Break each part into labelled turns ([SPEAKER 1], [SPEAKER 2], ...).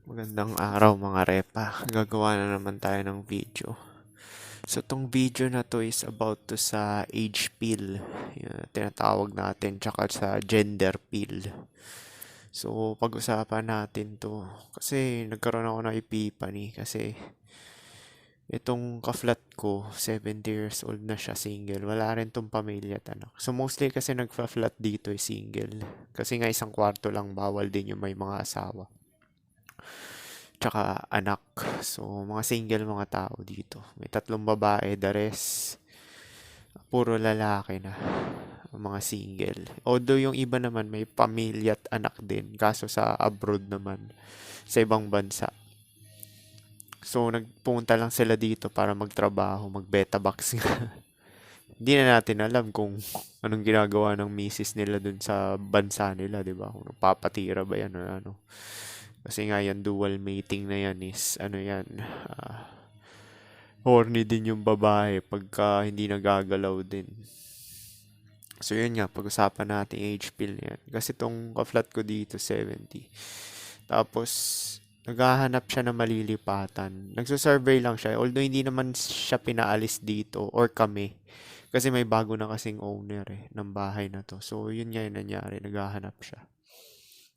[SPEAKER 1] Magandang araw mga repa. Gagawa na naman tayo ng video. So, tong video na to is about to sa age pill. Yun, tinatawag natin, tsaka sa gender pill. So, pag-usapan natin to. Kasi nagkaroon ako ng epiphany. Kasi itong ka-flat ko, 70 years old na siya, single. Wala rin tong pamilya at anak. So, mostly kasi nagpa-flat dito ay single. Kasi nga isang kwarto lang, bawal din yung may mga asawa tsaka anak. So, mga single mga tao dito. May tatlong babae, the rest, puro lalaki na. Mga single. Although yung iba naman may pamilya at anak din. Kaso sa abroad naman. Sa ibang bansa. So, nagpunta lang sila dito para magtrabaho, mag-beta box nga. Hindi na natin alam kung anong ginagawa ng misis nila dun sa bansa nila, di ba? Kung papatira ba yan or ano. Kasi nga yan, dual mating na yan is, ano yan, horny din yung babae pagka hindi nagagalaw din. So yun nga, pag-usapan natin age pill yan. Kasi tong ka-flat ko dito, 70. Tapos, naghahanap siya ng malilipatan. Nagsusurvey lang siya. Although hindi naman siya pinaalis dito or kami. Kasi may bago na kasing owner ng bahay na to. So yun nga yung nangyari, naghahanap siya.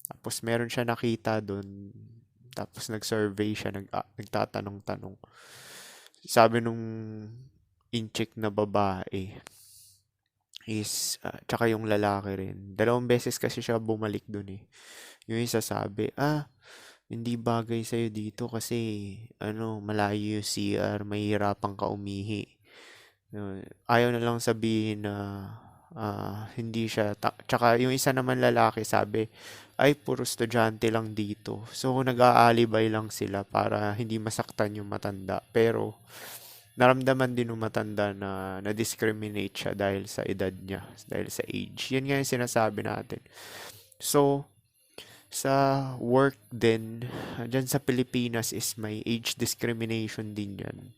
[SPEAKER 1] Tapos meron siya nakita doon. Tapos nag-survey siya, nagtatanong-tanong. Sabi nung in-check na babae is, tsaka yung lalaki rin. 2 beses kasi siya bumalik doon eh. Yung isa sabi, hindi bagay sa'yo dito kasi, malayo yung CR, mahihirapan ka umihi. Ayaw na lang sabihin na hindi siya. Tsaka yung isa naman lalaki sabi, ay puro estudyante lang dito. So nag-aalibay lang sila para hindi masaktan yung matanda. Pero naramdaman din ng matanda na na-discriminate siya dahil sa edad niya, dahil sa age. Yan nga yung sinasabi natin. So, sa work din, dyan sa Pilipinas is may age discrimination din yan.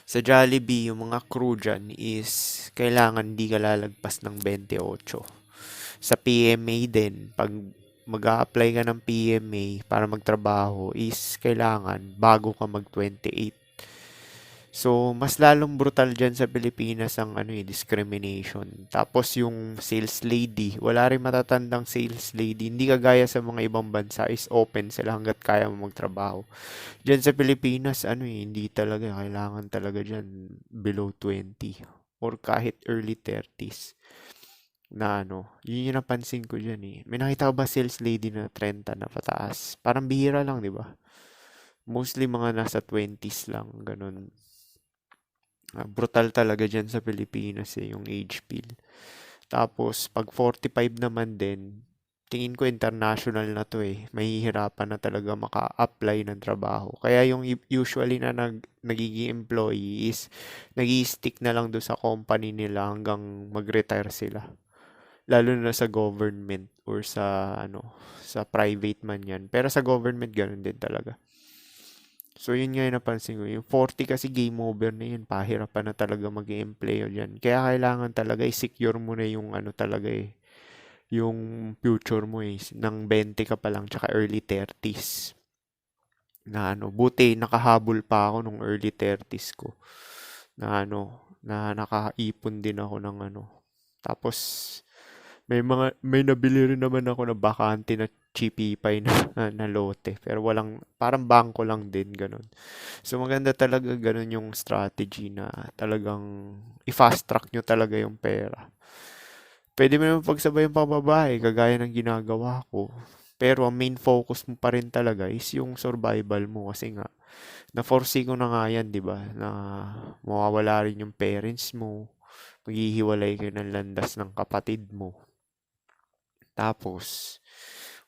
[SPEAKER 1] Sa Jollibee, yung mga crew dyan is kailangan di ka lalagpas ng 28. Sa PMA din, pag mag-a-apply ka ng PMA para magtrabaho is kailangan bago ka mag 28. So, mas lalong brutal dyan sa Pilipinas ang discrimination. Tapos yung sales lady, wala rin matatandang sales lady. Hindi kagaya sa mga ibang bansa is open sila hanggat kaya mo magtrabaho. Diyan sa Pilipinas, hindi talaga. Kailangan talaga dyan below 20 or kahit early 30s na yun yung napansin ko dyan eh. May nakita ko ba sales lady na 30 na pataas? Parang bihira lang, di ba? Mostly mga nasa 20s lang, ganun. Brutal talaga dyan sa Pilipinas yung age pill. Tapos, pag 45 naman din, tingin ko international na to eh. Mahihirapan na talaga maka-apply ng trabaho. Kaya yung usually na nagiging employee is nag-stick na lang doon sa company nila hanggang mag-retire sila. Lalo na sa government or sa private man yan. Pero sa government, ganun din talaga. So, yun nga yung napansin ko. Yung 40 kasi game over na yun. Pahirapan na talaga mag-i-employ dyan. Kaya kailangan talaga i-secure mo na yung talaga eh. Yung future mo eh. Nang 20 ka pa lang tsaka early 30s. Na buti nakahabol pa ako nung early 30s ko. Na nakaipon din ako ng Tapos, may nabili rin naman ako na bakante na chipipay na lote. Pero parang bangko lang din, ganun. So, maganda talaga ganun yung strategy na talagang i-fast track nyo talaga yung pera. Pwede mo naman pagsabay yung pababae, kagaya ng ginagawa ko. Pero ang main focus mo pa rin talaga is yung survival mo kasi nga, na-foresee ko na nga yan, di ba? Na mawawala rin yung parents mo, maghihiwalay kayo ng landas ng kapatid mo. Tapos,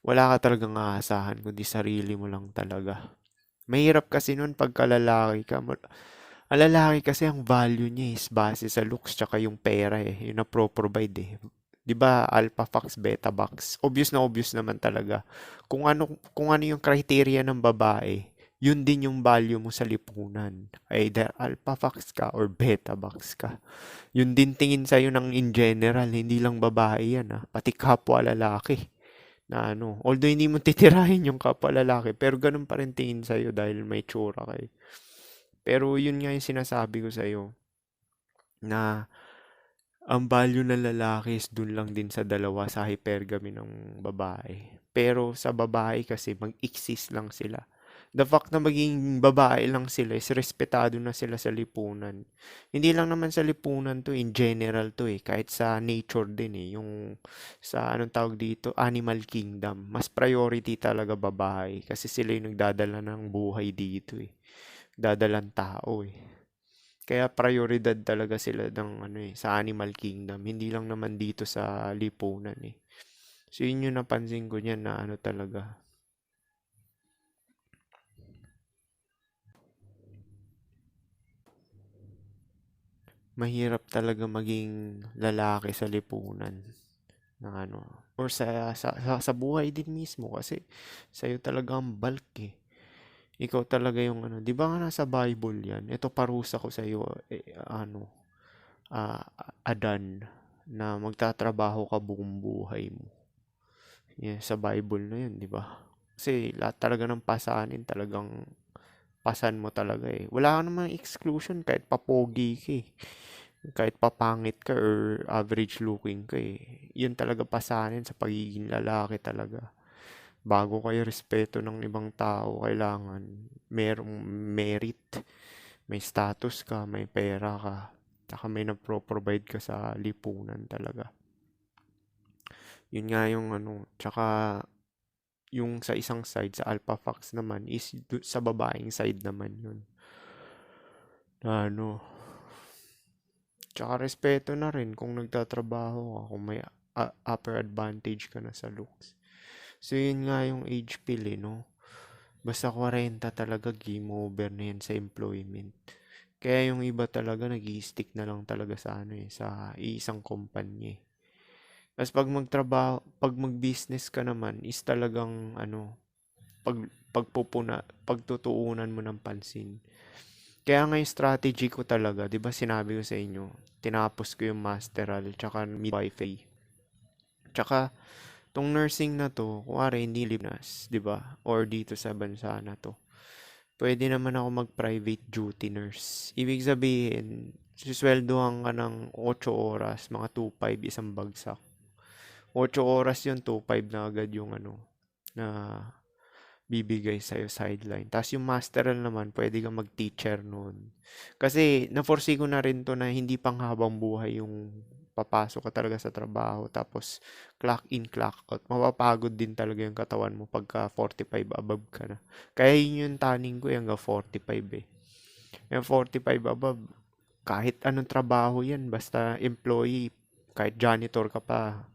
[SPEAKER 1] wala ka talagang aasahan kundi sarili mo lang talaga. Mahirap kasi nun pagka lalaki ka. Ang lalaki kasi ang value niya is base sa looks tsaka yung pera eh. Yung na-provide eh. 'Di ba alpha fox, beta box? Obvious na obvious naman talaga. Kung ano yung criteria ng babae, yun din yung value mo sa lipunan. Either alpha fox ka or beta box ka. Yun din tingin sa'yo ng in general, hindi lang babae yan pati kapwa lalaki. Na ano, although hindi mo titirahin yung kapwa lalaki, pero ganun pa rin tingin sa'yo dahil may tsura kayo. Pero yun nga yung sinasabi ko sa'yo, na ang value ng lalaki is dun lang din sa dalawa sa hypergamy ng babae. Pero sa babae kasi mag-exist lang sila. The fact na maging babae lang sila is respetado na sila sa lipunan. Hindi lang naman sa lipunan to, in general to eh. Kahit sa nature din eh. Yung sa anong tawag dito, animal kingdom. Mas priority talaga babae. Kasi sila yung nagdadala ng buhay dito eh. Dadalang tao eh. Kaya prioridad talaga sila ng ano eh, sa animal kingdom. Hindi lang naman dito sa lipunan eh. So yun yung napansin ko niyan na ano talaga. Mahirap talaga maging lalaki sa lipunan ng ano. Or sa buhay din mismo kasi sa'yo talaga ang bulk eh. Ikaw talaga yung ano. Di ba nga nasa Bible yan? Ito parusa ko sa'yo ano. Adan na magtatrabaho ka buong buhay mo. Yeah, sa Bible na yun, di ba? Kasi lahat talaga ng pasanin talagang pasan mo talaga eh. Wala ka namang exclusion kahit papogi ka eh. Kahit papangit ka or average looking ka eh. Yun talaga pasanin sa pagiging lalaki talaga. Bago kayo respeto ng ibang tao, kailangan merong merit, may status ka, may pera ka, tsaka may nagpro-provide ka sa lipunan talaga. Yun nga yung ano, tsaka yung sa isang side, sa Alpha Fox naman, is sa babaeng side naman yun. Na ano, tsaka respeto na rin kung nagtatrabaho ka, kung may upper advantage ka na sa looks. So yun nga yung age pill eh, no? Basta 40 talaga game over na yan sa employment. Kaya yung iba talaga nag-i-stick na lang talaga sa ano eh, sa isang kumpanya eh. Tapos pag mag-business ka naman is talagang ano, pag pagtutuunan mo ng pansin. Kaya nga yung strategy ko talaga, 'di ba sinabi ko sa inyo, tinapos ko yung masteral tsaka midwifery. Tsaka tong nursing na to, kuwari hindi Linas, 'di ba? Or dito sa bansa na to. Pwede naman ako mag-private duty nurse. Ibig sabihin, sisweldohan ka ng 8 oras, mga 2.5 isang bagsak. 8 oras yun, 2.5 na agad yung ano, na bibigay sa'yo sideline. Tapos yung masteral naman, pwede kang mag-teacher noon. Kasi na-foresee ko na rin to na hindi pang habang buhay yung papasok ka talaga sa trabaho. Tapos clock in, clock out. Mapapagod din talaga yung katawan mo pagka 45 above ka na. Kaya yun yung tanning ko hanggang 45 eh. Yung 45 above, kahit anong trabaho yan, basta employee, kahit janitor ka pa,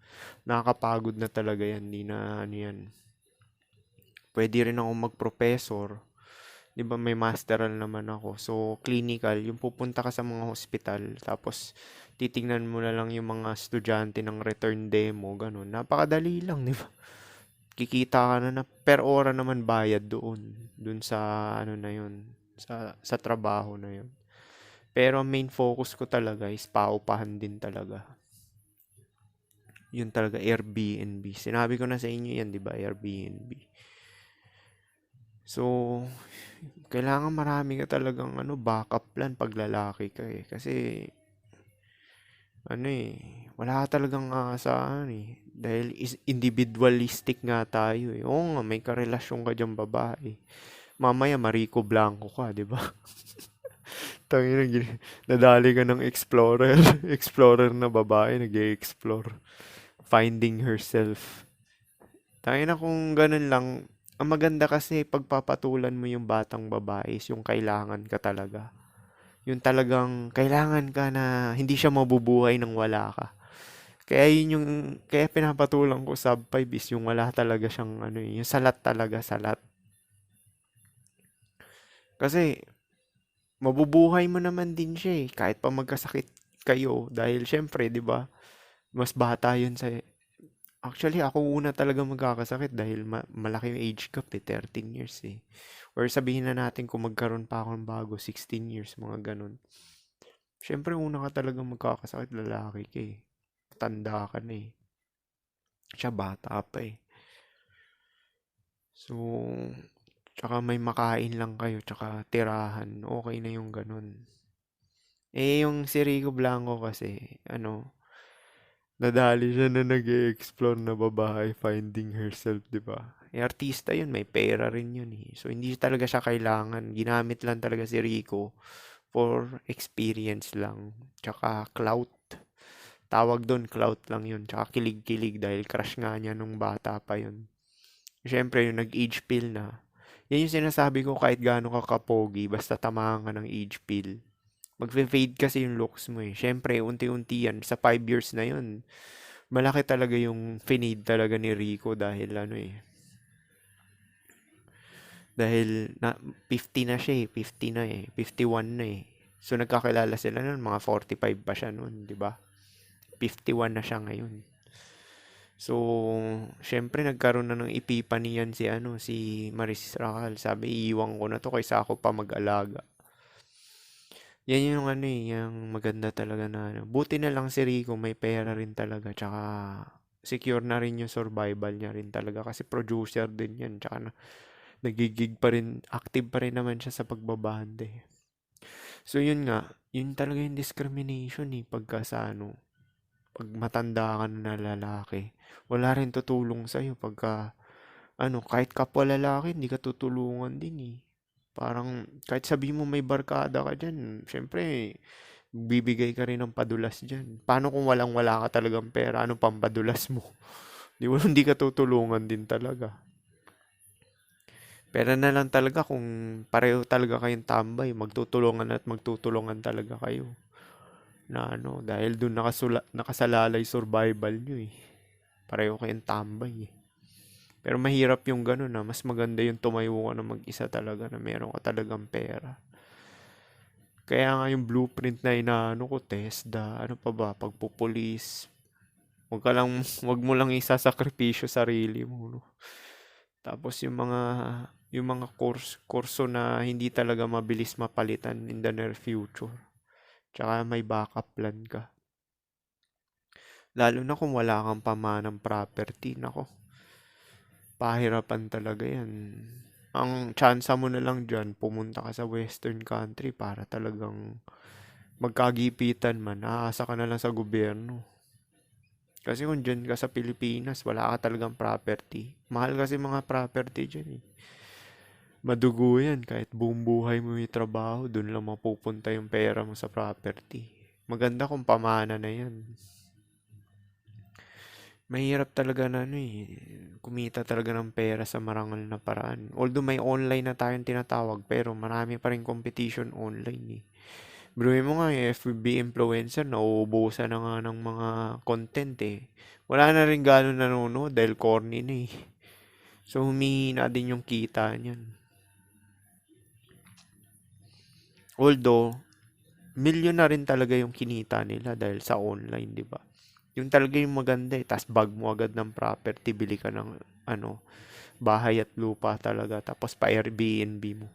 [SPEAKER 1] nakakapagod na talaga yan. Hindi na ano yan. Pwede rin ako mag-professor. 'Di ba may masteral naman ako. So, clinical, yung pupunta ka sa mga hospital, tapos titingnan mo na lang yung mga estudyante ng return demo, ganun. Napakadali lang, 'di ba? Kikita ka na per ora naman bayad doon sa ano na yun, sa trabaho na yun. Pero ang main focus ko talaga is paupahan din talaga. Yun talaga, Airbnb. Sinabi ko na sa inyo yan, 'di ba? Airbnb. So, kailangan marami ka talagang ano, backup plan pag lalaki ka eh. Kasi, ano eh, wala ka talagang aasahan eh. Dahil individualistic nga tayo eh. Oo nga, may karelasyon ka dyan babae. Mamaya, Marico Blanco ka, di ba? Tangina, nadali ka ng explorer. Explorer na babae, nag-explore. Finding herself. Tangina kung ganun lang, ang maganda kasi pagpapatulan mo yung batang babae is yung kailangan ka talaga. Yung talagang kailangan ka na hindi siya mabubuhay nang wala ka. Kaya yun yung, kaya pinapatulan ko sub 5 is yung wala talaga siyang ano yung salat talaga, salat. Kasi mabubuhay mo naman din siya eh, kahit pa magkasakit kayo. Dahil syempre, di ba, mas bata yun sa. Actually, ako una talaga magkakasakit dahil malaki yung age gap eh, 13 years eh. Or sabihin na natin kung magkaroon pa ako ng bago, 16 years, mga ganun. Siyempre, una ka talaga magkakasakit, lalaki ka eh. Tanda ka na eh. Siya bata pa eh. So, tsaka may makain lang kayo, tsaka tirahan, okay na yung ganun. Yung si Rico Blanco kasi, nadali siya na nag-explore na babae finding herself, di ba? Artista yun, may pera rin yun eh. So, hindi talaga siya kailangan. Ginamit lang talaga si Rico for experience lang. Tsaka clout. Tawag doon, clout lang yun. Tsaka kilig-kilig dahil crush nga niya nung bata pa yun. Siyempre, yung nag-age pill na. Yan yung sinasabi ko kahit gaano ka kapogi, basta tamahan ka ng age pill. Magfe-fade kasi yung looks mo eh. Siyempre, unti-unti yan. Sa 5 years na yun, malaki talaga yung finade talaga ni Rico dahil dahil 50 na siya eh, 50 na eh, 51 na eh. So nagkakilala sila noon, mga 45 pa siya noon, 'di ba? 51 na siya ngayon. So, syempre nagkaroon na ng epiphany yan si Maris Racal. Sabi, iiwan ko na to kaysa ako pa mag-alaga. Yan yung yung maganda talaga na Buti na lang si Rico may pera rin talaga, tsaka secure na rin yung survival niya rin talaga kasi producer din yan, tsaka nagigig pa rin, active pa rin naman siya sa pagbabande. So yun nga, yun talaga yung discrimination eh, pag matanda ka na lalaki. Wala rin tutulong sa'yo kahit kapwa lalaki, hindi ka tutulungan din eh. Parang, kahit sabi mo may barkada ka dyan, syempre, bibigay ka rin ng padulas dyan. Paano kung wala ka talagang pera? Ano pang padulas mo? Hindi ka tutulungan din talaga. Pera na lang talaga kung pareho talaga kayong tambay, magtutulungan at magtutulungan talaga kayo. Dahil dun nakasalalay survival nyo eh. Pareho kayong tambay eh. Pero mahirap yung ganun mas maganda yung tumayo ka na mag-isa talaga na meron ka talagang pera. Kaya nga yung blueprint na inaano ko, TESDA, ano pa ba, pagpupulis, wag mo lang isasakripisyo sarili mo, no? Tapos yung mga kurso na hindi talaga mabilis mapalitan in the near future. Tsaka may backup plan ka. Lalo na kung wala kang pamanang property, nako, pahirapan talaga yan. Ang tsansa mo na lang dyan, pumunta ka sa western country para talagang magkagipitan man, aasa ka na lang sa gobyerno. Kasi kung dyan ka sa Pilipinas, wala ka talagang property. Mahal kasi mga property dyan eh. Madugo yan, kahit buong buhay mo yung trabaho, dun lang mapupunta yung pera mo sa property. Maganda kung pamana na yan. Mahirap talaga kumita talaga ng pera sa marangal na paraan. Although may online na tayong tinatawag, pero marami pa rin competition online eh. Biruin mo nga yung FB influencer, nauubusan na nga ng mga content eh. Wala na rin gano'n nanonood dahil corny na eh. So humihina din yung kita niyan. Although, milyon na rin talaga yung kinita nila dahil sa online, di ba? Yung talaga yung maganda eh. Tapos bag mo agad ng property, bili ka ng bahay at lupa talaga. Tapos pa Airbnb mo.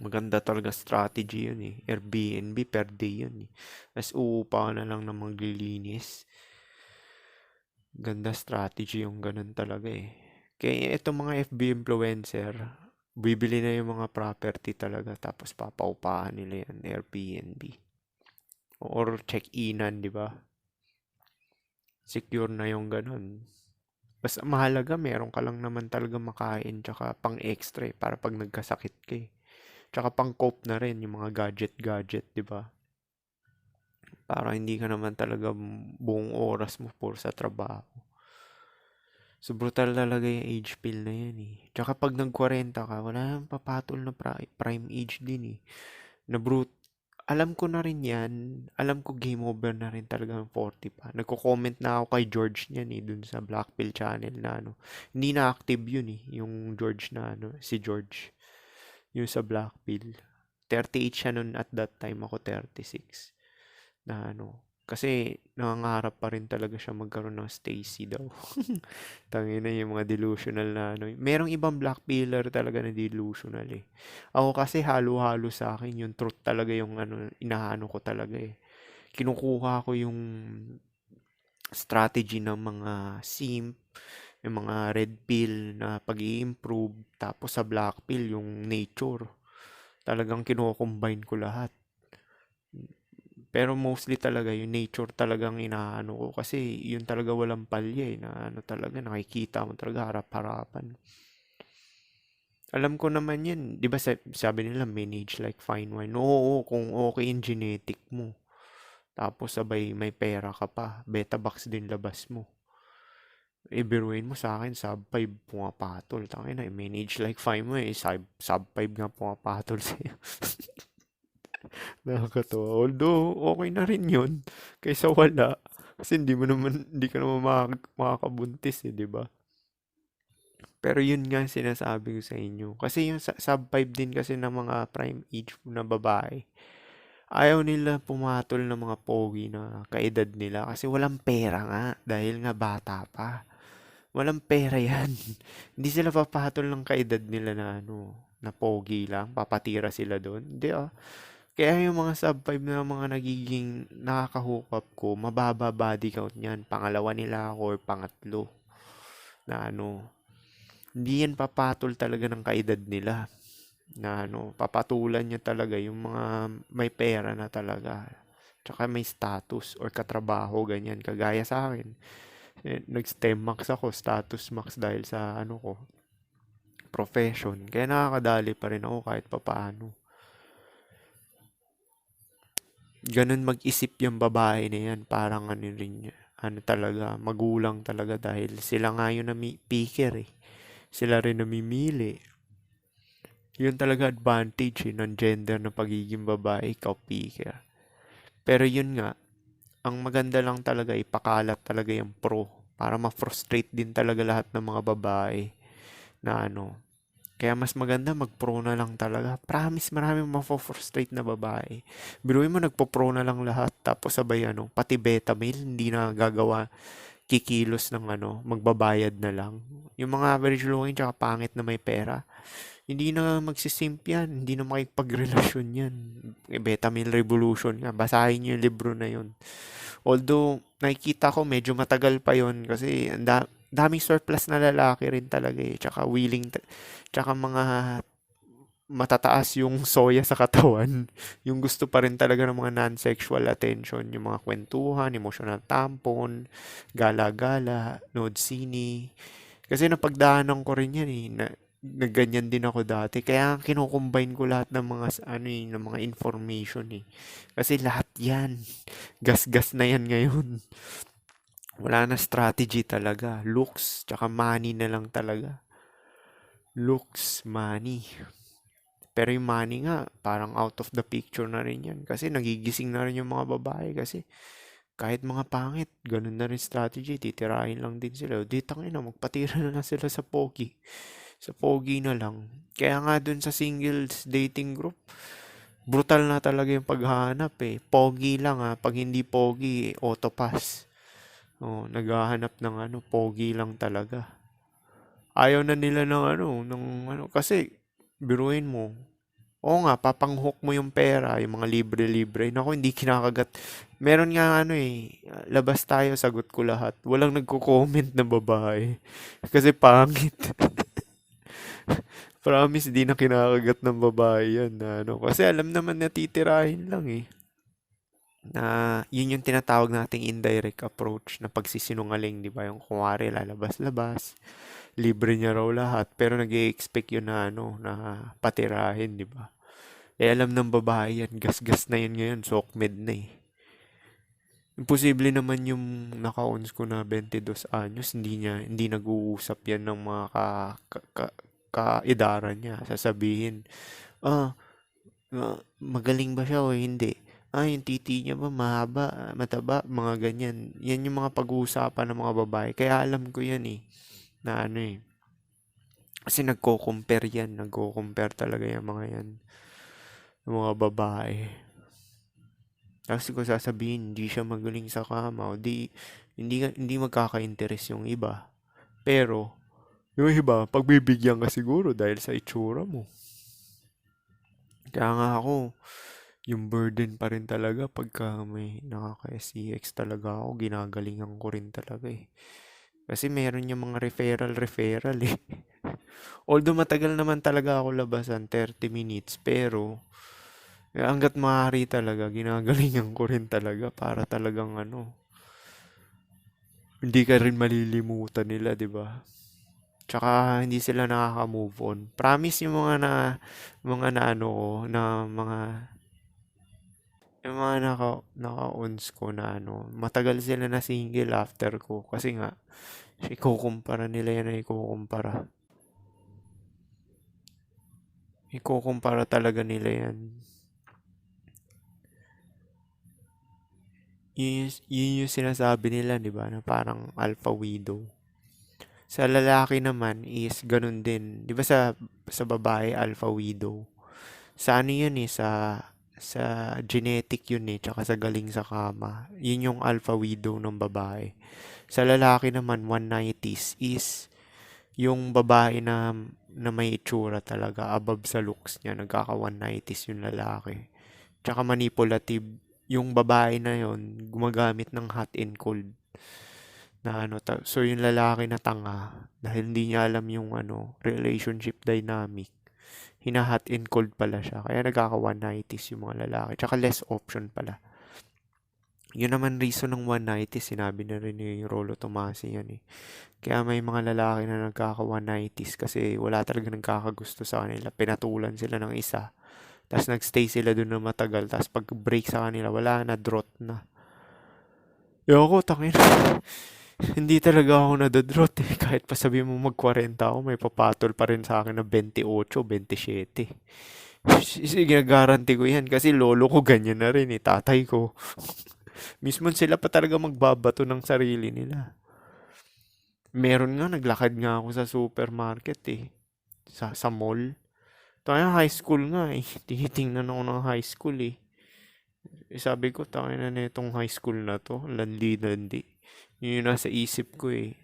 [SPEAKER 1] Maganda talaga strategy yun eh. Airbnb per day yun eh. Tapos uupa ka na lang ng maglilinis. Ganda strategy yung ganun talaga eh. Kaya itong mga FB influencer, bibili na yung mga property talaga tapos papaupahan nila yan, Airbnb. Or check-inan, di ba? Secure na yung ganun. Basta mahalaga, meron ka lang naman talaga makain tsaka pang extra para pag nagkasakit ka eh. Tsaka pang cope na rin yung mga gadget, di ba? Para hindi ka naman talaga buong oras mo puro sa trabaho. So, brutal talaga yung age pill na yan eh. Tsaka pag nag-40 ka, wala nang papatol na prime age din eh. Alam ko na rin yan. Alam ko game over na rin talaga ng 40 pa. Nagko-comment na ako kay George niyan eh, dun sa Blackpill channel na Hindi na active yun eh, yung George na si George. Yung sa Blackpill. 38 siya nun at that time, ako 36. Na kasi nangangarap pa rin talaga siya magkaroon ng Stacy daw. Tangina yung mga delusional na Merong ibang black pillar talaga na delusional eh. Ako kasi halo-halo sa akin yung truth talaga yung inaano ko talaga eh. Kinukuha ko yung strategy ng mga simp, yung mga red pill na pag-i-improve, tapos sa black pill yung nature. Talagang kino-combine ko lahat. Pero mostly talaga yung nature talagang inaano ko kasi yun talaga walang palya na ano talaga nakikita mo talaga harap-harapan. Alam ko naman yan, di ba sabi nila manage like fine wine. Oo, kung okay yung genetic mo. Tapos sabay may pera ka pa, beta box din labas mo. Ibiruin mo sa akin, sub 5 pumapatol. Tangin na, manage like fine mo sub 5 nga pumapatol sa'yo. Nakakatawa. Although, okay na rin yun. Kaysa wala. Kasi hindi ka naman makakabuntis di ba? Pero yun nga ang sinasabi ko sa inyo. Kasi yung sub 5 din kasi ng mga prime age na babae, ayaw nila pumatol ng mga pogi na kaedad nila kasi walang pera nga dahil nga bata pa. Walang pera yan. Hindi sila papatol ng kaedad nila na ano, na pogi lang, papatira sila doon. Hindi ah. Kaya yung mga sub 5 na mga nagiging nakaka-hook up ko, mababa body count niyan. Pangalawa nila ako or pangatlo na ano, hindi yan papatol talaga ng kaedad nila. Na ano, papatulan niya talaga yung mga may pera na talaga. Tsaka may status or katrabaho, ganyan. Kagaya sa akin. Nag-STEM max ako, status max dahil sa ano ko, profession. Kaya nakakadali pa rin ako kahit papaano. Ganun mag-isip yung babae na yan. Parang ano rin niya. Ano talaga, magulang talaga dahil sila nga yung picker eh. Sila rin namimili. Yun talaga advantage ng gender na pagiging babae, ikaw picker. Pero yun nga, ang maganda lang talaga ipakalat talaga yung pro para ma-frustrate din talaga lahat ng mga babae na ano. Kaya mas maganda mag-pro na lang talaga. Promise maraming mafo-frustrate na babae. Biruin mo nagpo-pro na lang lahat tapos sabay ano, pati beta male hindi na gagawa kikilos ng ano, magbabayad na lang. Yung mga average looking tsaka pangit na may pera, hindi na magsisimp yan, hindi na makipagrelasyon yan. Beta male revolution nga, basahin niyo yung libro na yun. Although, nakikita ko medyo matagal pa yon kasi daming surplus na lalaki rin talaga eh. Tsaka tsaka mga matataas yung soya sa katawan. Yung gusto pa rin talaga ng mga non-sexual attention. Yung mga kwentuhan, emotional tampon, gala-gala, nood sini. Kasi napagdaanan ko rin yan eh. Na ganyan din ako dati. Kaya kinukombine ko lahat ng mga ano eh, ng mga information eh. Kasi lahat yan. Gas-gas na yan ngayon. Wala na strategy talaga. Looks, tsaka money na lang talaga. Looks, money. Pero yung money nga, parang out of the picture na rin yan. Kasi nagigising na rin yung mga babae. Kasi kahit mga pangit, ganun na rin strategy. Titirahin lang din sila. Di tangina, magpatira na lang sila sa pogi. Sa pogi na lang. Kaya nga dun sa singles dating group, brutal na talaga yung paghahanap eh. Pogi lang ha. Pag hindi pogi, autopass. Oh, naghahanap ng ano, pogi lang talaga. Ayaw na nila ng ano, kasi biruin mo. Oo nga, papang-hook mo yung pera, yung mga libre-libre. Naku, hindi kinakagat. Meron nga ano eh, labas tayo, sagot ko lahat. Walang nagko-comment na babae. Kasi pangit. Promise, di na kinakagat ng babae yan. Na, ano. Kasi alam naman na titirahin lang eh. Na yun yung tinatawag nating indirect approach na pagsisinungaling, di ba? Yung kumwari, lalabas-labas, libre niya raw lahat, pero nag expect yun na ano, na patirahin, di ba? Eh alam ng babae yan, gas-gas na yun ngayon, sokmed na eh. Imposible naman yung naka-ons ko na 22 anyos, hindi nag-uusap yan ng mga kaedaran niya. Sasabihin, ah, magaling ba siya o hindi? Yung titi niya ba mahaba, mataba, mga ganyan. Yan yung mga pag-uusapan ng mga babae. Kaya alam ko yan eh, na ano eh. Kasi nagko-compare yan, nagko-compare talaga yung mga yan, yung mga babae. Tapos ko sasabihin, hindi siya magaling sa kama, o hindi magkaka-interest yung iba. Pero, yung iba, pagbibigyan ka siguro dahil sa itsura mo. Kaya nga ako, yung burden pa rin talaga pagka may nakaka-SCX talaga ako, ginagalingan ko rin talaga eh. Kasi meron yung mga referral eh. Although matagal naman talaga ako labasan, 30 minutes, pero hangga't maaari talaga, ginagalingan ko rin talaga para talagang hindi ka rin malilimutan nila, 'di ba? Tsaka hindi sila nakaka-move on. Promise yung mga na ano ko, na mga yung mga naka-ons ko na matagal sila na single after ko. Kasi nga, ikukumpara nila yan na ikukumpara. Ikukumpara talaga nila yan. Yun yung sinasabi nila, di ba? Na parang alpha widow. Sa lalaki naman is ganun din. Di ba sa babae, alpha widow? Sa ano yun eh, sa genetic yun eh, tsaka sa galing sa kama. Yun yung alpha widow ng babae. Sa lalaki naman, 190s is yung babae na may itsura talaga, above sa looks niya, nagkaka 190s yung lalaki. Tsaka manipulative, yung babae na yon gumagamit ng hot and cold na so yung lalaki na tanga dahil hindi niya alam yung relationship dynamic, hina-hot and cold pala siya, kaya nagkaka 190s yung mga lalaki, tsaka less option pala. Yun naman reason ng 190, sinabi na rin ni Rolo Tomasi yan eh. Kaya may mga lalaki na nagkaka 190s kasi wala talaga nagkakagusto sa kanila. Pinatulan sila ng isa. Tapos nagstay sila dun na matagal. Tapos pag break sa kanila, wala na, drought na. Yoko, tangin. Hindi talaga ako nadadrot eh. Kahit pa sabi mo mag-40 ako, may papatol pa rin sa akin na 28, 27. Sige, garanti ko yan. Kasi lolo ko ganyan na rin eh. Tatay ko. Mismo sila pa talaga magbabato ng sarili nila. Meron nga, naglakad nga ako sa supermarket eh. Sa mall. Tayo high school nga eh. Tinitingnan ako ng high school eh. Sabi ko, tayo na itong high school na to. Landi-landi. Yun yung nasa isip ko eh.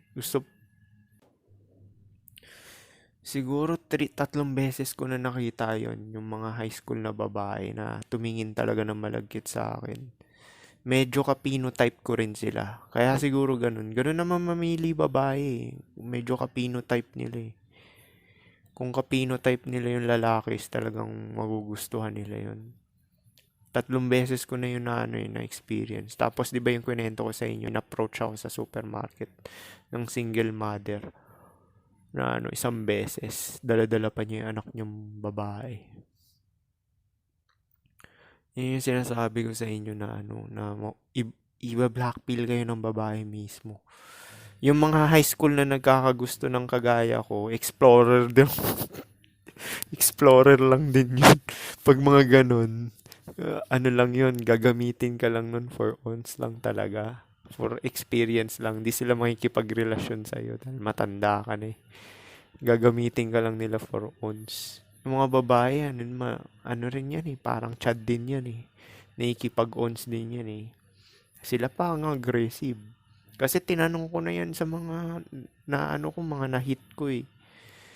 [SPEAKER 1] Siguro 3 beses ko na nakita yon yung mga high school na babae na tumingin talaga ng malagkit sa akin. Medyo ka-phenotype ko rin sila. Kaya siguro ganun. Ganun naman mamili babae eh. Medyo ka-phenotype nila eh. Kung ka-phenotype nila yung lalaki, is talagang magugustuhan nila yun. 3 beses ko na yun na experience. Tapos, di ba yung kwento ko sa inyo, in-approach ako sa supermarket ng single mother na 1 beses. Dala-dala pa niya yung anak niyang babae. Yun yung sinasabi ko sa inyo na iba-blackpill kayo ng babae mismo. Yung mga high school na nagkakagusto ng kagaya ko, explorer din. Explorer lang din yun. Pag mga ganun, ano lang yun, gagamitin ka lang nun for ons lang talaga. For experience lang. Di sila makikipagrelasyon sa'yo dahil matanda ka na eh. Gagamitin ka lang nila for ons. Yung mga babae, ano rin yan eh, parang chad din yan eh. Nakikipag-ons din yan eh. Sila pa ang aggressive. Kasi tinanong ko na yan sa mga mga na-hit ko eh.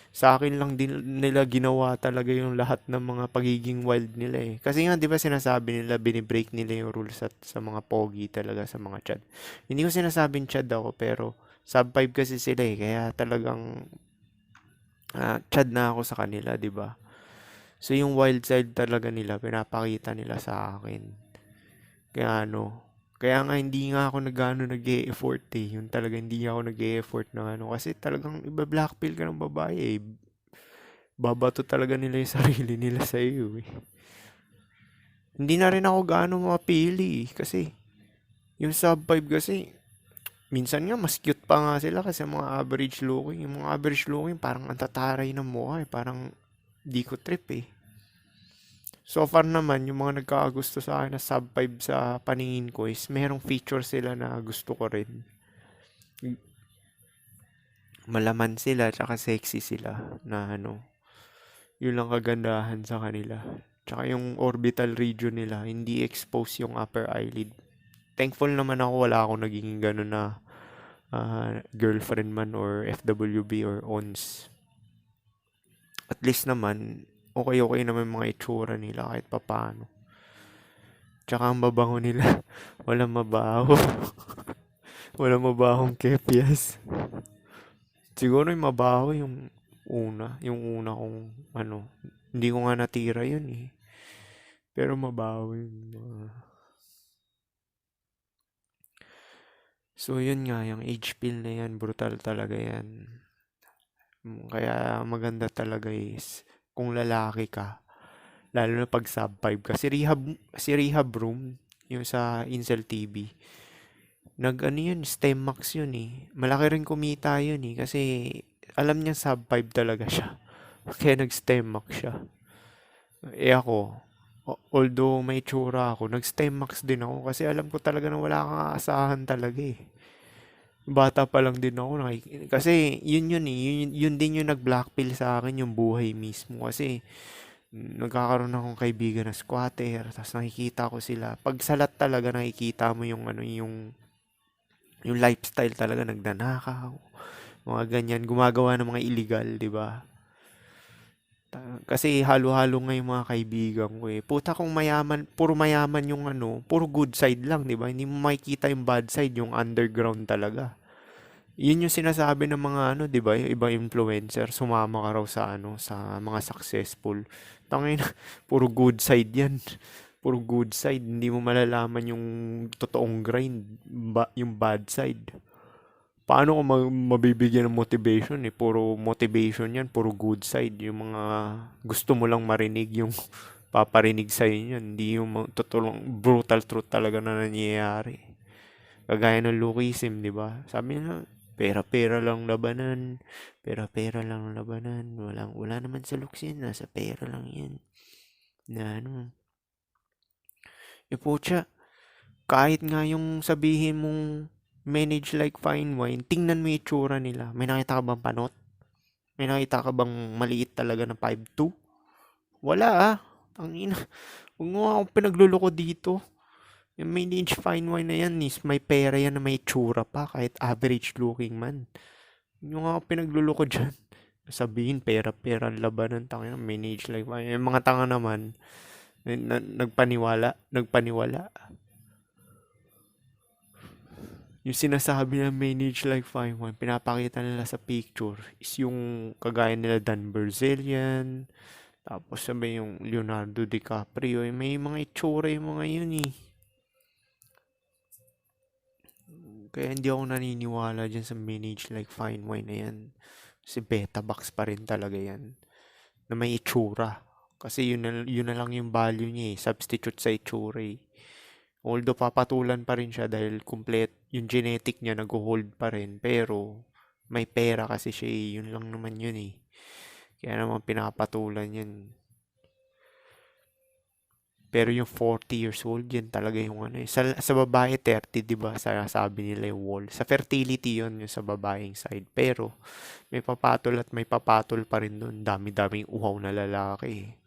[SPEAKER 1] Sa akin lang din nila ginawa talaga yung lahat ng mga pagiging wild nila eh. Kasi nga 'di ba sinasabi nila binibreak nila yung rules sa mga pogi talaga, sa mga chad. Hindi ko sinasabing chad ako, pero sub 5 kasi sila eh. Kaya talagang chad na ako sa kanila, 'di ba? So yung wild side talaga nila pinapakita nila sa akin. Kaya nga hindi nga ako nag-e-effort eh. Yung talaga hindi ako nag-e-effort na kasi talagang iba blackpill ka ng babae eh. Babato talaga nila yung sarili nila sa iyo eh. Hindi na rin ako gaano mapili eh. Kasi yung sub 5 kasi minsan nga mas cute pa nga sila kasi mga average looking. Yung mga average looking parang ang tataray ng mukha eh. Parang di ko trip eh. So far naman, yung mga nagkakagusto sa akin na sub 5 sa paningin ko is merong feature sila na gusto ko rin. Malaman sila, tsaka sexy sila na yun lang kagandahan sa kanila. Tsaka yung orbital region nila, hindi expose yung upper eyelid. Thankful naman ako wala akong naging gano'n na girlfriend man or FWB or ons. At least naman, okay naman mga itsura nila kahit papano. Tsaka ang mabango nila. Walang mabaho. Walang mabahong kepias. Siguro yung mabaho yung una kong ano, hindi ko nga natira yun eh. Pero mabaho yun. So yun nga, yung age pill na yan, brutal talaga yan. Kaya maganda talaga is kung lalaki ka, lalo na pag sub 5 ka. Si Rehab Room, yung sa Incel TV, nag-ano yun, STEM Max yun eh. Malaki rin kumita yun eh, kasi alam niya sub 5 talaga siya. Kaya nag-STEM Max siya. Eh ako, although may tsura ako, nag-STEM Max din ako kasi alam ko talaga na wala kang aasahan talaga eh. Bata pa lang din ako kasi yun eh, yun din yung nag-blackpill sa akin yung buhay mismo kasi nagkakaroon akong kaibigan na squatter tapos nakikita ko sila. Pag salat talaga nakikita mo yung ano yung lifestyle talaga nagnanakaw, mga ganyan, gumagawa ng mga illegal, 'di ba? Kasi halo-halo nga yung mga kaibigan ko eh. Puta kung mayaman, puro mayaman yung ano, puro good side lang, 'di ba? Hindi mo makikita yung bad side, yung underground talaga. Yun yung sinasabi ng mga ano, 'di ba? Yung ibang influencer, sumama ka raw sa ano, sa mga successful. Tangin, puro good side 'yan. Puro good side, hindi mo malalaman yung totoong grind, yung bad side. Paano ko mabibigyan ng motivation eh? Puro motivation yan, puro good side. Yung mga gusto mo lang marinig, yung paparinig sa'yo yan. Hindi yung totoong brutal truth talaga na nangyayari. Kagaya ng Lukisim, di ba? Sabi niya, pera-pera lang labanan. Pera-pera lang labanan. Wala naman sa looks yan. Nasa pera lang yan. Na ano. E putya, kahit nga yung sabihin mong manage like fine wine, tingnan mo yung itsura nila. May nakita ka bang panot? May nakita ka bang maliit talaga na 5'2"? Wala ah. Tangina. Huwag mo akong pinagluloko dito. Yung manage fine wine na yan is may pera yan na may itsura pa kahit average looking man. Huwag mo nga akong pinagluloko dyan. Sabihin pera-pera ang labanan. Tangina, manage like fine. Yung mga tanga naman, nagpaniwala. Yung sinasabi na manage like fine wine, pinapakita nila sa picture is yung kagaya nila Dan Bilzerian, tapos sabi yung Leonardo DiCaprio, may mga itsura yung mga yun eh. Kaya hindi ako naniniwala dyan sa manage like fine wine na yan. Si Betabox pa rin talaga yan. Na may itsura. Kasi yun na lang yung value niya eh. Substitute sa itsura eh. Although papatulan pa rin siya dahil complete yung genetic niya nag-hold pa rin. Pero may pera kasi siya eh. Yun lang naman yun eh. Kaya naman pinapatulan yan. Pero yung 40 years old, yun talaga yung ano eh. Sa babae, 30, di ba? Sabi nila yung wall. Sa fertility yun, yung sa babaeng side. Pero, may papatol at may papatol pa rin dun. Dami-daming uhaw na lalaki eh.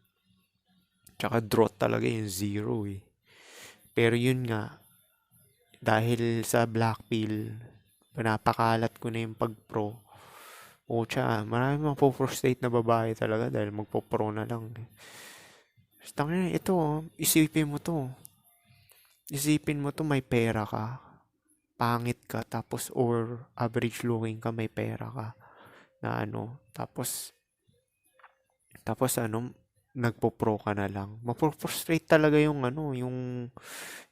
[SPEAKER 1] Tsaka drought talaga yung zero eh. Pero yun nga, dahil sa black pill, pinapakalat ko na yung pag-pro. O tsaka, marami mapo-frustrate na babae talaga dahil magpo-pro na lang. Tangina, ito, isipin mo to. Isipin mo to, may pera ka, pangit ka, tapos or average looking ka, may pera ka, na ano, tapos ano, nagpo-pro ka na lang. Mapo-frustrate talaga yung ano, yung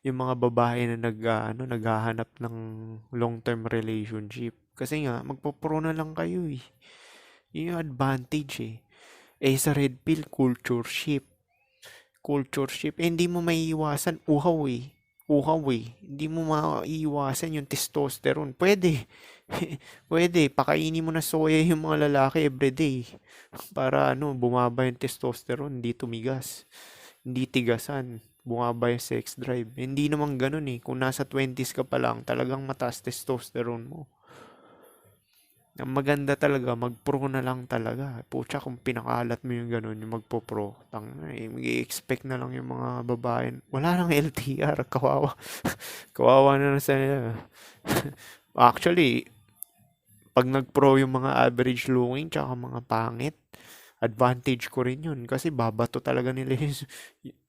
[SPEAKER 1] mga babae na naghahanap ng long-term relationship. Kasi nga, magpo-pro na lang kayo eh. Yun yung advantage eh. Eh sa red pill, culture ship, hindi mo maiiwasan, uhaw eh. Uhaw eh. Hindi mo maiiwasan yung testosterone. Pwede. Pwede. Pakainin mo na soya yung mga lalaki everyday. Para ano, bumaba yung testosterone. Hindi tumigas. Hindi tigasan. Bumaba yung sex drive. Hindi naman ganun eh. Kung nasa 20s ka pa lang, talagang mataas testosterone mo. Ang maganda talaga, mag-pro na lang talaga. Pucha, kung pinakalat mo yung ganun, yung magpo-pro, mag-i-expect na lang yung mga babae. Wala nang LTR, kawawa. Kawawa na lang sa nila. Actually, pag nag-pro yung mga average looking, tsaka mga pangit, advantage ko rin yun. Kasi babato talaga nila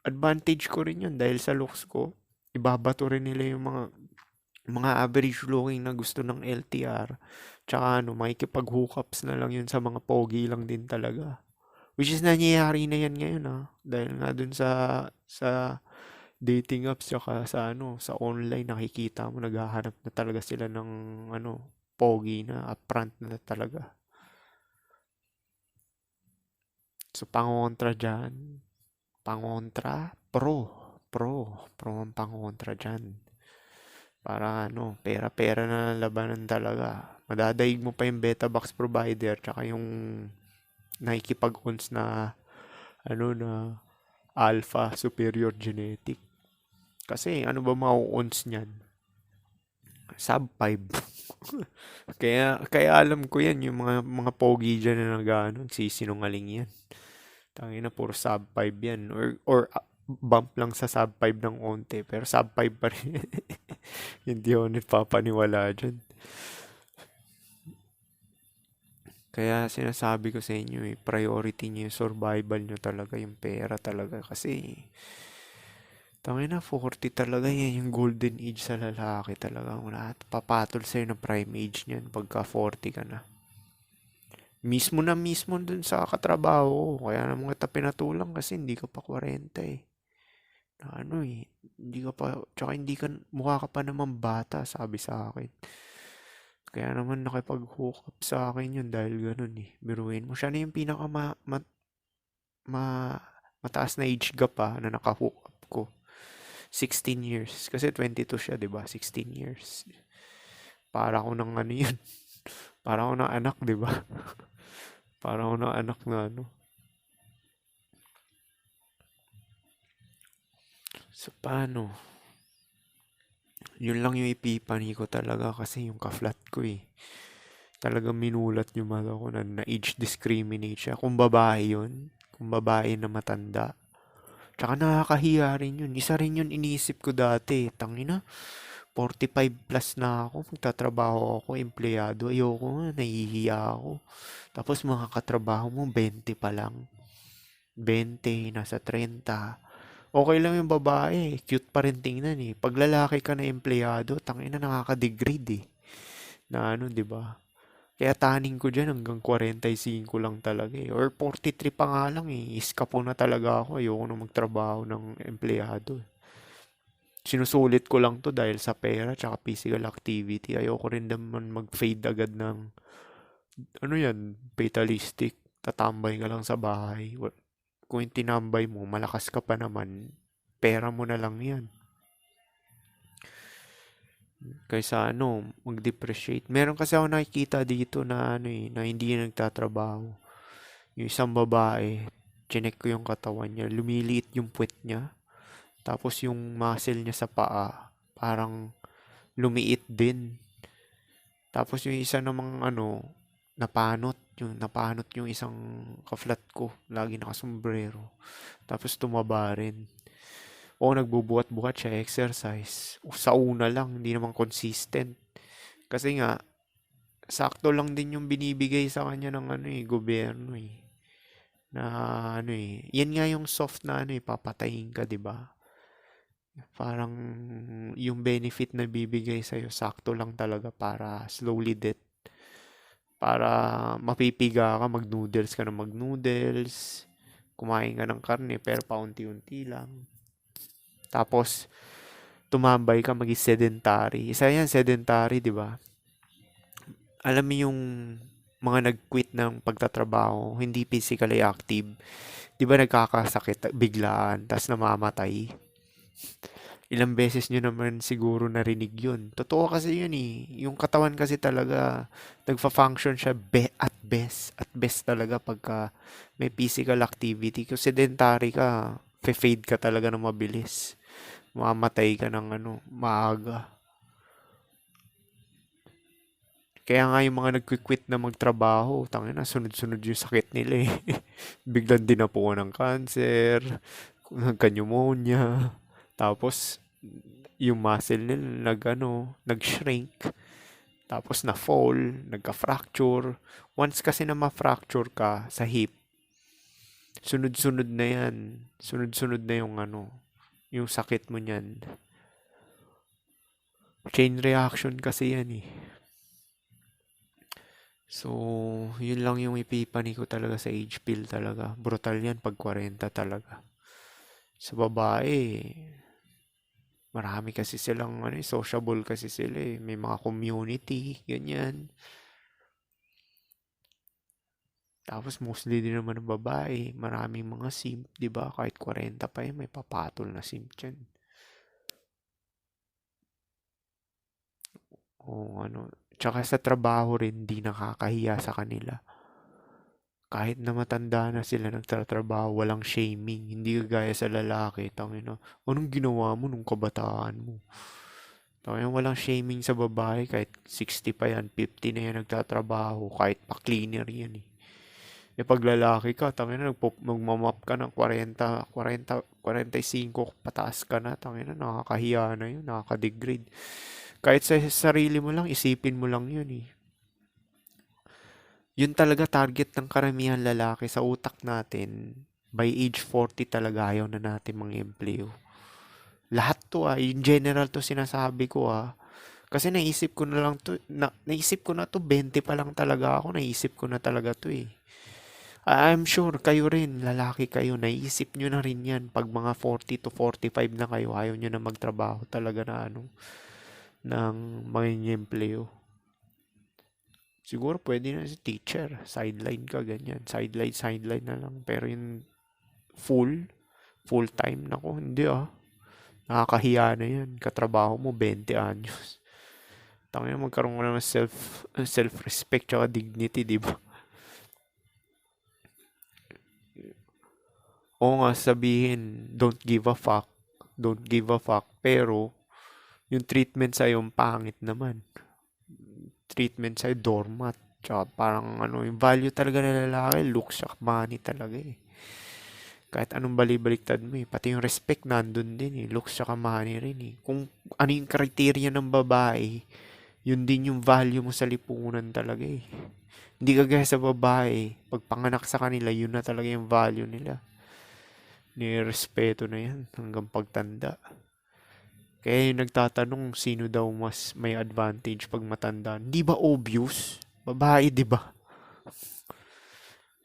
[SPEAKER 1] advantage ko rin yun dahil sa looks ko. Ibabato rin nila yung mga Mga average looking na gusto ng LTR, tsaka ano, makikipag-hookups na lang yun sa mga pogi lang din talaga. Which is nangyayari na yan ngayon dahil nga dun sa dating apps tsaka sa ano, sa online nakikita mo naghahanap na talaga sila ng ano, pogi na upfront na talaga. So pangontra diyan, pangontra, pro ang pangontra diyan. Para ano, pera-pera na labanan talaga. Madadaig mo pa yung beta box provider tsaka yung nakikipag-ons na ano na alpha superior genetic. Kasi ano ba mau-ons niyan? Sub 5. Kaya alam ko yan, yung mga pogi dyan na nag-ano, sinungaling yan. Tangina puro sub 5 yan or bump lang sa sub 5 ng onte pero sub 5 pa rin. Hindi ako nagpapaniwala dyan. Kaya sinasabi ko sa inyo priority nyo yung survival nyo talaga, yung pera talaga. Kasi, tangina 40 talaga yan, yung golden age sa lalaki talaga. Lahat papatol sa'yo ng prime age niyan pagka 40 ka na. Mismo na mismo dun sa katrabaho ko. Kaya naman kita pinatulang kasi hindi ka pa 40 eh. Na ano hindi ka pa, tsaka hindi ka, mukha ka pa naman bata, sabi sa akin. Kaya naman nakipag-hook up sa akin yun dahil ganun eh. Biruin mo. Siya na yung pinaka ma- mataas na age gap na naka-hook up ko. 16 years. Kasi 22 siya, di ba? 16 years. Para ako ng ano yun. Para ako ng anak, di ba? Para ako ng anak na ano. So, paano? Yun lang yung epipani ko talaga kasi yung ka-flat ko eh. Talagang minulat yung mata ko na age discriminate siya. Kung babae yun, kung babae na matanda. Tsaka nakakahiya rin yun. Isa rin yun iniisip ko dati. Tangina, 45 plus na ako. Magtatrabaho ako, empleyado. Ayoko nga, nahihiya ako. Tapos mga katrabaho mo, 20 pa lang. 20, nasa 30. Okay lang yung babae. Cute pa rin tingnan eh. Pag lalaki ka na empleyado, tangina nakaka-degrade eh. Na ano, di ba? Kaya taning ko dyan hanggang 45 lang talaga eh. Or 43 pa nga lang eh. Iskapo na talaga ako. Ayoko na magtrabaho ng empleyado. Sinusulit ko lang to dahil sa pera tsaka physical activity. Ayoko rin naman mag-fade agad ng ano yan, fatalistic. Tatambay ka lang sa bahay. Kung yung tinambay mo, malakas ka pa naman, pera mo na lang yan. Kaysa ano, mag-depreciate. Meron kasi ako nakikita dito na ano na hindi nagtatrabaho. Yung isang babae, chinek ko yung katawan niya, lumiliit yung puwet niya, tapos yung muscle niya sa paa, parang lumiit din. Tapos yung isa namang ano, napanot yung isang ka-flat ko, lagi nakasombrero. Tapos tumaba rin. O nagbubuhat-buhat siya, exercise. Sa una lang, hindi naman consistent. Kasi nga, sakto lang din yung binibigay sa kanya ng ano gobyerno eh. Na ano yan nga yung soft na ano papatayin ka, 'di ba? Parang yung benefit na bibigay sa iyo sakto lang talaga para slowly death. Para mapipiga ka, mag-noodles ka na mag-noodles, kumain ka ng karne pero paunti-unti lang. Tapos tumambay ka, maging sedentary. Isa yan, sedentary, di ba? Alam mo yung mga nag-quit ng pagtatrabaho, hindi physically active, di ba nagkakasakit biglaan, tas namamatay? Ilang beses nyo naman siguro narinig yun. Totoo kasi yun eh. Yung katawan kasi talaga, nagfa-function siya at best talaga pagka may physical activity. Kung sedentary ka, fade ka talaga ng mabilis. Mamatay ka ng ano, maaga. Kaya nga yung mga nagquiquit na magtrabaho, tangina sunod-sunod yung sakit nila eh. Biglang dinapo ng cancer, nagka-pneumonia, tapos yung muscle nila nag-shrink, tapos na-fall, nagka-fracture. Once kasi na ma-fracture ka sa hip, sunod-sunod na yan. Sunod-sunod na yung yung sakit mo niyan. Chain reaction kasi yan eh. So, yun lang yung epipany ko talaga sa age pill talaga. Brutal yan pag 40 talaga. Sa babae, marami kasi silang sociable kasi sila eh. May mga community, ganyan. Tapos mostly din naman ng babae, maraming mga simp, 'di ba? Kahit 40 pa may papatol na simp diyan. O ano, tsaka sa trabaho rin di nakakahiya sa kanila. Kahit na matanda na sila nagtatrabaho, walang shaming. Hindi kagaya sa lalaki, tangina. Anong ginawa mo nung kabataan mo? Tangina, walang shaming sa babae kahit 60 pa yan, 50 na yan nagtatrabaho, kahit pa cleaner yan eh. Eh pag lalaki ka, tangina magmamap ka ng 40, 40, 45, pataas ka na, tangina nakakahiya na yun, nakaka-degrade. Kahit sa sarili mo lang, isipin mo lang yun eh. Yun talaga target ng karamihan lalaki sa utak natin. By age 40 talaga ayaw na natin mga empleo. Lahat to in general to sinasabi ko Kasi naisip ko na lang to, naisip ko na to, 20 pa lang talaga ako, naisip ko na talaga to eh. I'm sure kayo rin, lalaki kayo, naisip nyo na rin yan. Pag mga 40 to 45 na kayo, ayaw nyo na magtrabaho talaga na ng mga empleo. Siguro pwede na si teacher, sideline ka, ganyan. Sideline na lang. Pero yung full time, nako, hindi Nakakahiya na yan. Katrabaho mo, 20 anyos. Tangina magkaroon ka ng self-respect tsaka dignity, di ba? Oo nga, sabihin, don't give a fuck. Don't give a fuck. Pero, yung treatment sa'yo, yung pangit naman. Treatment sa'yo, doormat. Tsaka parang yung value talaga ng lalaki, looks at money talaga eh. Kahit anong balibaliktad mo eh. Pati yung respect nandun din eh. Looks tsaka money rin eh. Kung ano yung criteria ng babae, yun din yung value mo sa lipunan talaga eh. Hindi kagaya sa babae, pag panganak sa kanila, yun na talaga yung value nila. Nirespeto na yan hanggang pagtanda. Kaya yung nagtatanong sino daw mas may advantage pag matanda. Hindi ba obvious? Babae, di ba?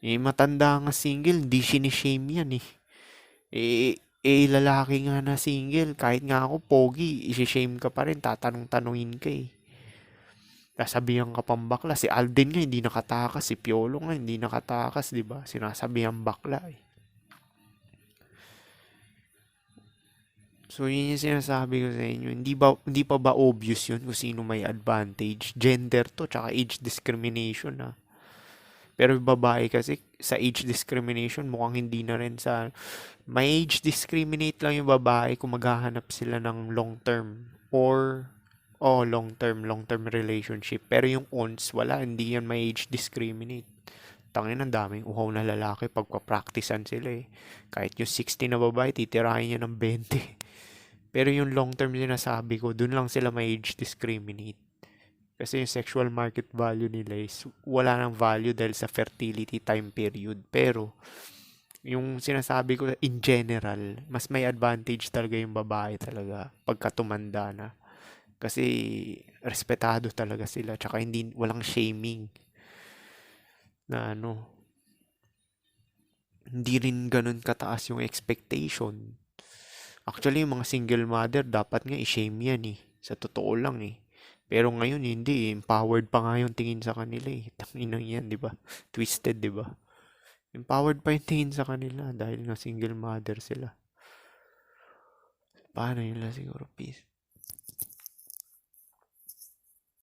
[SPEAKER 1] Matanda nga single, hindi sinishame yan eh. Lalaki nga na single, kahit nga ako pogi, isi-shame ka pa rin, tatanong-tanungin ka eh. Sasabihan ka pang bakla. Si Alden nga hindi nakatakas, si Piolo nga hindi nakatakas, di ba? Sinasabihan bakla eh. So, yun yung sinasabi ko sa inyo. Hindi pa ba obvious yun kung sino may advantage? Gender to, tsaka age discrimination Pero yung babae kasi, sa age discrimination, mukhang hindi na rin may age discriminate lang yung babae kung maghahanap sila ng long term or long term relationship. Pero yung ons, wala, hindi yan may age discriminate. Tangin ang daming uhaw na lalaki pagpa-practicean sila eh. Kahit yung 60 na babae, titirahin niya ng 20. Pero yung long term sinasabi ko, dun lang sila may age discriminate. Kasi yung sexual market value nila is wala nang value dahil sa fertility time period. Pero, yung sinasabi ko in general, mas may advantage talaga yung babae talaga pagka tumanda na. Kasi respetado talaga sila tsaka walang shaming na hindi rin ganun kataas yung expectation. Actually, yung mga single mother dapat nga i-shame yan eh. Sa totoo lang eh. Pero ngayon hindi, empowered pa nga yung tingin sa kanila eh. Tanginang yan, 'di ba? Twisted, 'di ba? Empowered pa yung tingin sa kanila dahil nga single mother sila. Paano yun lang siguro, peace.